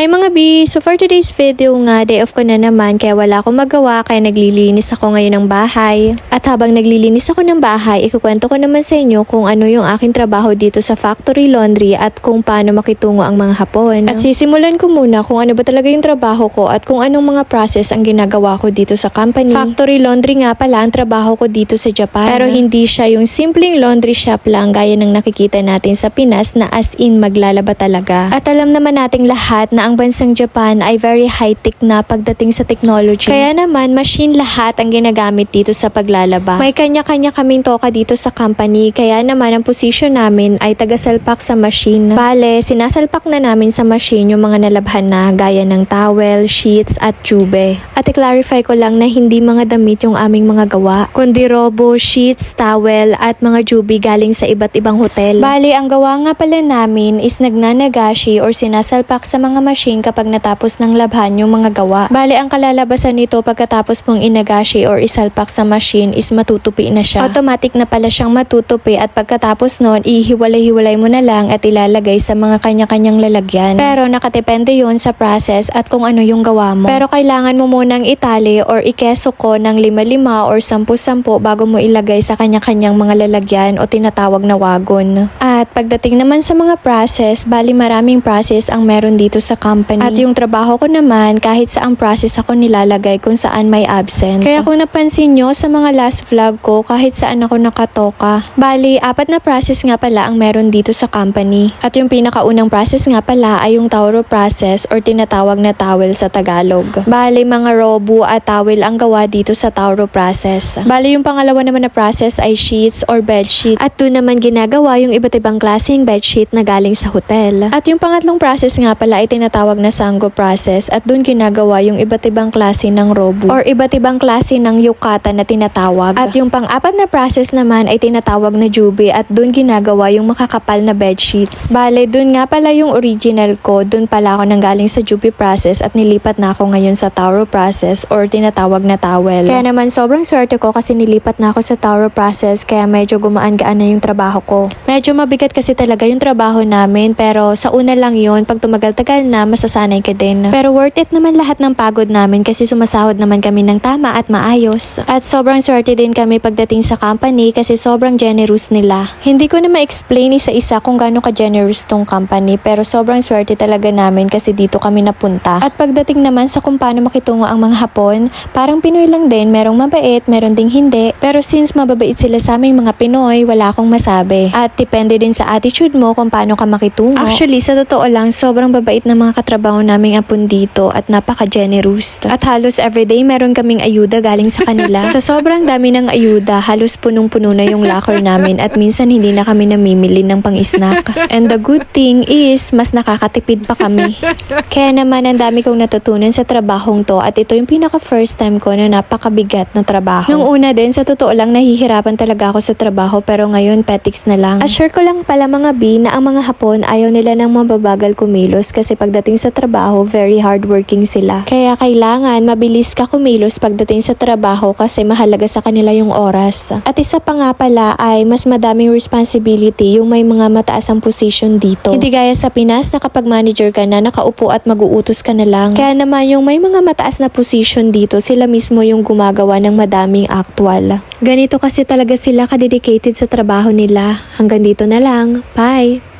Hi mga B! So for today's video nga, day off ko na naman kaya wala akong magawa kaya naglilinis ako ngayon ng bahay. At habang naglilinis ako ng bahay, ikukwento ko naman sa inyo kung ano yung aking trabaho dito sa factory laundry at kung paano makitungo ang mga Hapon. At sisimulan ko muna kung ano ba talaga yung trabaho ko at kung anong mga process ang ginagawa ko dito sa company. Factory laundry nga pala ang trabaho ko dito sa Japan. Pero hindi siya yung simpleng laundry shop lang gaya ng nakikita natin sa Pinas na as in maglalaba talaga. At alam naman nating lahat na ang bansang Japan ay very high-tech na pagdating sa technology. Kaya naman, machine lahat ang ginagamit dito sa paglalaba. May kanya-kanya kaming toka dito sa company, kaya naman ang position namin ay taga-salpak sa machine. Bale, sinasalpak na namin sa machine yung mga nalabhan na gaya ng towel, sheets at tube. At i-clarify ko lang na hindi mga damit yung aming mga gawa, kundi robo, sheets, towel at mga tube galing sa iba't ibang hotel. Bale, ang gawa nga pala namin is nagnanagashi or sinasalpak sa mga machine kapag natapos ng labhan yung mga gawa. Bale, ang kalalabasan nito pagkatapos mong inagashi or isalpak sa machine is matutupi na siya. Automatic na pala siyang matutupi at pagkatapos nun, ihiwalay-hiwalay mo na lang at ilalagay sa mga kanya-kanyang lalagyan. Pero nakadepende yun sa process at kung ano yung gawa mo. Pero kailangan mo munang itali or ikeso ko ng 5-5 or 10-10 bago mo ilagay sa kanya-kanyang mga lalagyan o tinatawag na wagon. At pagdating naman sa mga process, bali maraming process ang meron dito sa company. At yung trabaho ko naman, kahit saang process ako nilalagay kung saan may absent. Kaya kung napansin nyo sa mga last vlog ko, kahit saan ako nakatoka. Bali, 4 na process nga pala ang meron dito sa company. At yung pinakaunang process nga pala ay yung Tauro process or tinatawag na towel sa Tagalog. Bali, mga robo at towel ang gawa dito sa Tauro process. Bali, yung pangalawa naman na process ay sheets or bedsheet. At doon naman ginagawa yung iba't ibang klaseng bedsheet na galing sa hotel. At yung pangatlong process nga pala ay tinatawag na Sango process at doon ginagawa yung iba't ibang klase ng robo or iba't ibang klase ng yukata na tinatawag. At yung pang-4 na process naman ay tinatawag na jubi at doon ginagawa yung makakapal na bedsheets. Bale, doon nga pala yung original ko, doon pala ako nanggaling sa jubi process at nilipat na ako ngayon sa Tauro process or tinatawag na towel. Kaya naman sobrang swerte ko kasi nilipat na ako sa Tauro process kaya medyo gumaan-gaan na yung trabaho ko. Medyo mabigat kasi talaga yung trabaho namin pero sa una lang yun, pag tumagal-tagal na masasanay ka din. Pero worth it naman lahat ng pagod namin kasi sumasahod naman kami ng tama at maayos. At sobrang swerte din kami pagdating sa company kasi sobrang generous nila. Hindi ko na ma-explain isa-isa kung gaano ka-generous tong company pero sobrang swerte talaga namin kasi dito kami napunta. At pagdating naman sa kung paano makitungo ang mga Hapon, parang Pinoy lang din, merong mabait, meron ding hindi. Pero since mababait sila sa aming mga Pinoy, wala akong masabi. At depende din sa attitude mo kung paano ka makitungo. Actually, sa totoo lang, sobrang babait ng mga katrabaho naming Hapon dito at napaka-generous. At halos everyday meron kaming ayuda galing sa kanila. Sa sobrang dami ng ayuda, halos punong-puno na yung locker namin at minsan hindi na kami namimili ng pang-snack. And the good thing is, mas nakakatipid pa kami. Kaya naman ang dami kong natutunan sa trabahong to at ito yung pinaka-first time ko na napakabigat na trabaho. Nung una din, sa totoo lang, nahihirapan talaga ako sa trabaho pero ngayon, petiks na lang. Assure ko lang pala mga B na ang mga Hapon ayaw nila ng mababagal kumilos kasi pagdating sa trabaho, very hardworking sila. Kaya kailangan mabilis ka kumilos pagdating sa trabaho kasi mahalaga sa kanila yung oras. At isa pa nga pala ay mas madaming responsibility yung may mga mataas ang position dito. Hindi gaya sa Pinas na kapag manager ka na, nakaupo at mag-uutos ka na lang. Kaya naman yung may mga mataas na position dito, sila mismo yung gumagawa ng madaming actual. Ganito kasi talaga sila kadedicated sa trabaho nila. Hanggang dito na lang. Bye!